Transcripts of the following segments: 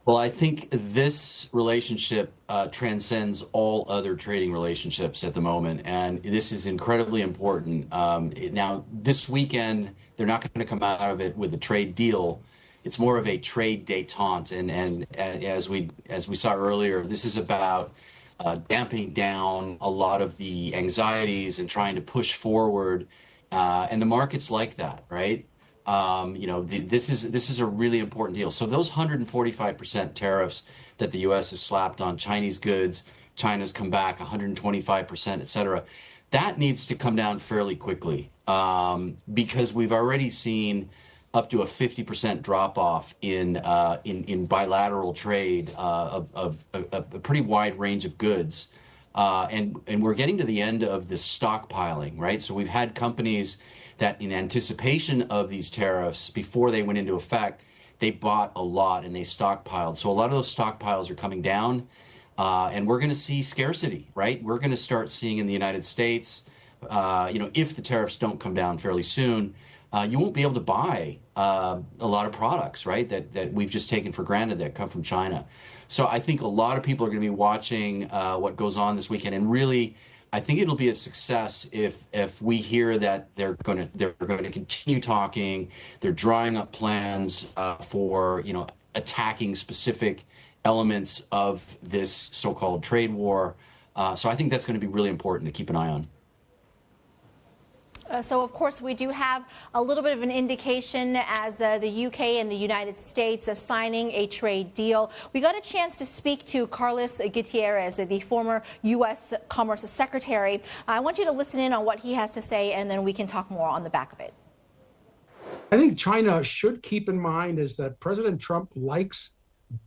Well, I think this relationship transcends all other trading relationships at the moment, and this is incredibly important. Now, this weekend, they're not going to come out of it with a trade deal. It's more of a trade détente, and as we saw earlier, this is about damping down a lot of the anxieties and trying to push forward. And the markets like that, right? This is a really important deal. So those 145% tariffs that the U.S. has slapped on Chinese goods, China's come back 125%, et cetera. That needs to come down fairly quickly because we've already seen up to a 50% drop off in bilateral trade of a pretty wide range of goods. And we're getting to the end of this stockpiling, right? So we've had companies that in anticipation of these tariffs, before they went into effect, they bought a lot and they stockpiled. So a lot of those stockpiles are coming down, and we're going to see scarcity, right? We're going to start seeing in the United States, if the tariffs don't come down fairly soon, you won't be able to buy a lot of products, right? That we've just taken for granted that come from China. So I think a lot of people are going to be watching what goes on this weekend, and really, I think it'll be a success if we hear that they're going to continue talking. They're drawing up plans for attacking specific elements of this so-called trade war. So I think that's going to be really important to keep an eye on. So, of course, we do have a little bit of an indication as the UK and the United States are signing a trade deal. We got a chance to speak to Carlos Gutierrez, the former U.S. Commerce Secretary. I want you to listen in on what he has to say, and then we can talk more on the back of it. I think China should keep in mind is that President Trump likes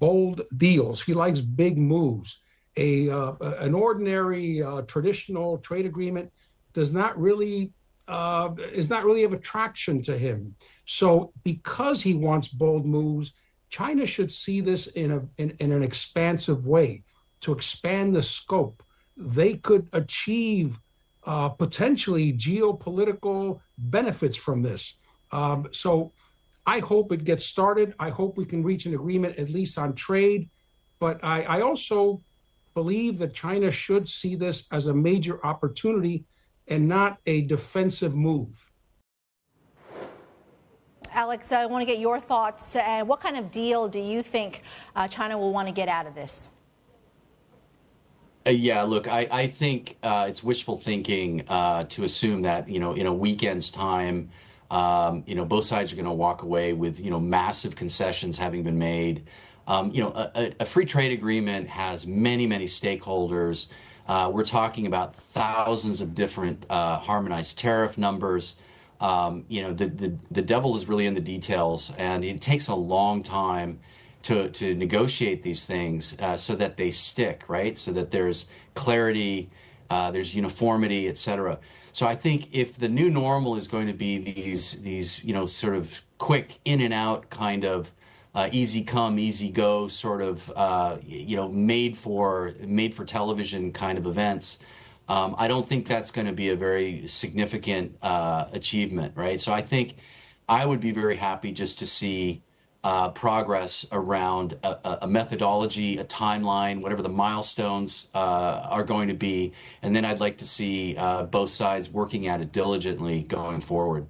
bold deals. He likes big moves. An ordinary traditional trade agreement is not really of attraction to him. So because he wants bold moves, China should see this in an expansive way to expand the scope. They could achieve potentially geopolitical benefits from this. So I hope it gets started. I hope we can reach an agreement at least on trade. But I also believe that China should see this as a major opportunity and not a defensive move. Alex, I want to get your thoughts. What kind of deal do you think China will want to get out of this? Yeah, look, I think it's wishful thinking to assume that, in a weekend's time, both sides are going to walk away with, massive concessions having been made. A free trade agreement has many, many stakeholders. We're talking about thousands of different harmonized tariff numbers. The devil is really in the details, and it takes a long time to negotiate these things so that they stick, right? So that there's clarity, there's uniformity, et cetera. So I think if the new normal is going to be these sort of quick in and out kind of easy come, easy go sort of, made for television kind of events. I don't think that's going to be a very significant achievement, right? So I think I would be very happy just to see progress around a methodology, a timeline, whatever the milestones are going to be. And then I'd like to see both sides working at it diligently going forward.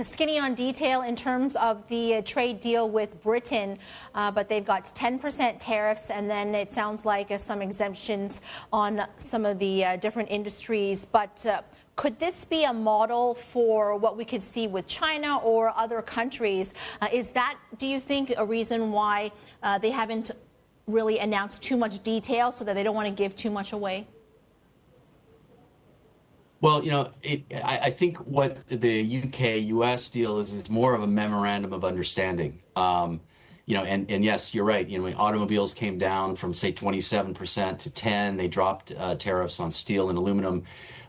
Skinny on detail in terms of the trade deal with Britain, but they've got 10% tariffs, and then it sounds like some exemptions on some of the different industries. But could this be a model for what we could see with China or other countries? Is that, do you think, a reason why they haven't really announced too much detail so that they don't want to give too much away? Well, I think what the UK-US deal is more of a memorandum of understanding. And yes, you're right. When automobiles came down from, say, 27% to 10%, they dropped tariffs on steel and aluminum.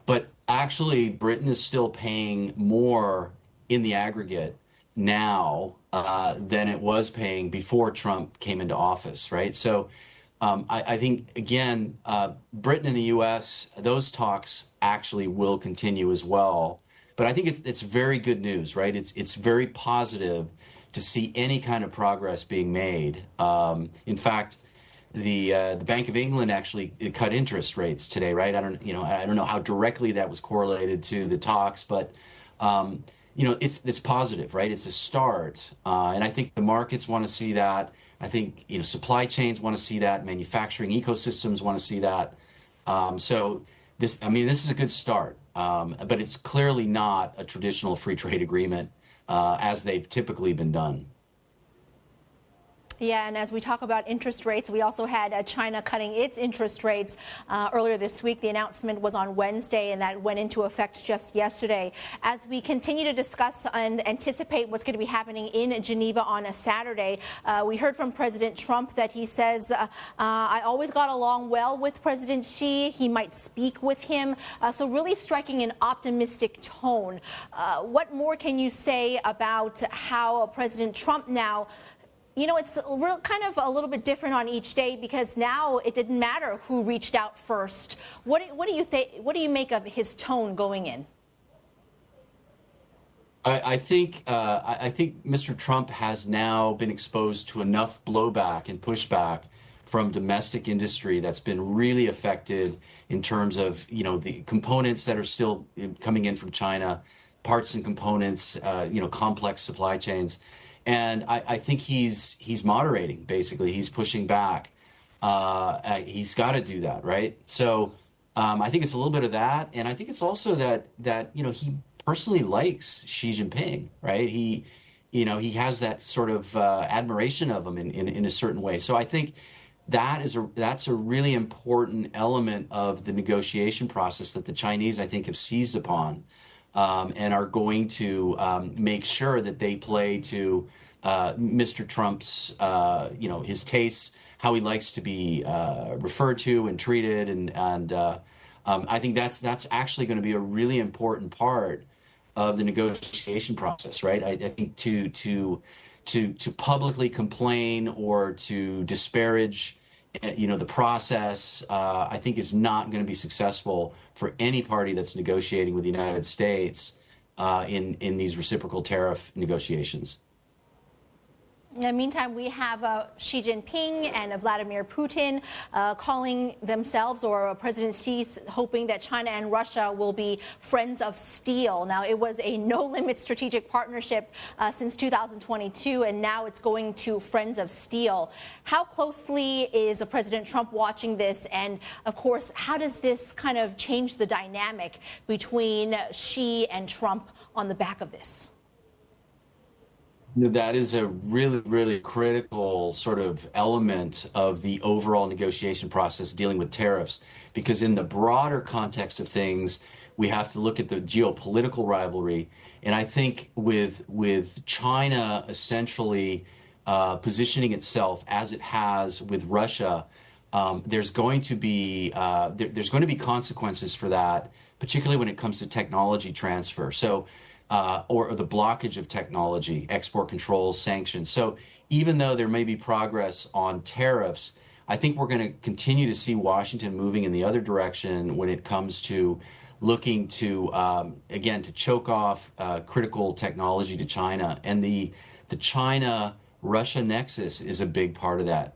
But actually, Britain is still paying more in the aggregate now than it was paying before Trump came into office, right? So I think, again, Britain and the U.S., those talks actually will continue as well. But I think it's very good news, right? It's very positive to see any kind of progress being made. In fact, the Bank of England actually cut interest rates today, right? I don't know how directly that was correlated to the talks, but it's positive, right? It's a start, and I think the markets want to see that. I think supply chains want to see that. Manufacturing ecosystems want to see that. So this is a good start, but it's clearly not a traditional free trade agreement as they've typically been done. Yeah, and as we talk about interest rates, we also had China cutting its interest rates earlier this week. The announcement was on Wednesday, and that went into effect just yesterday. As we continue to discuss and anticipate what's going to be happening in Geneva on a Saturday, we heard from President Trump that he says, I always got along well with President Xi. He might speak with him. So really striking an optimistic tone. What more can you say about how President Trump now, it's kind of a little bit different on each day, because now it didn't matter who reached out first. What do you think? What do you make of his tone going in? I think Mr. Trump has now been exposed to enough blowback and pushback from domestic industry that's been really affected in terms of the components that are still coming in from China, parts and components, complex supply chains. And I think he's moderating, basically. He's pushing back. He's got to do that, right? So I think it's a little bit of that. And I think it's also that he personally likes Xi Jinping, right? He has that sort of admiration of him in a certain way. So I think that's a really important element of the negotiation process that the Chinese, I think, have seized upon. And are going to make sure that they play to Mr. Trump's, his tastes, how he likes to be referred to and treated, and I think that's actually going to be a really important part of the negotiation process, right? I think to publicly complain or to disparage the process, I think is not going to be successful for any party that's negotiating with the United States in these reciprocal tariff negotiations. In the meantime, we have Xi Jinping and Vladimir Putin calling themselves, or President Xi hoping that China and Russia will be friends of steel. Now, it was a no-limit strategic partnership since 2022, and now it's going to friends of steel. How closely is President Trump watching this? And, of course, how does this kind of change the dynamic between Xi and Trump on the back of this? That is a really, really critical sort of element of the overall negotiation process dealing with tariffs, because in the broader context of things, we have to look at the geopolitical rivalry. And I think with China essentially positioning itself as it has with Russia, there's going to be consequences for that, particularly when it comes to technology transfer. So. Or the blockage of technology, export controls, sanctions. So even though there may be progress on tariffs, I think we're going to continue to see Washington moving in the other direction when it comes to looking to, again, to choke off critical technology to China. And the China-Russia nexus is a big part of that.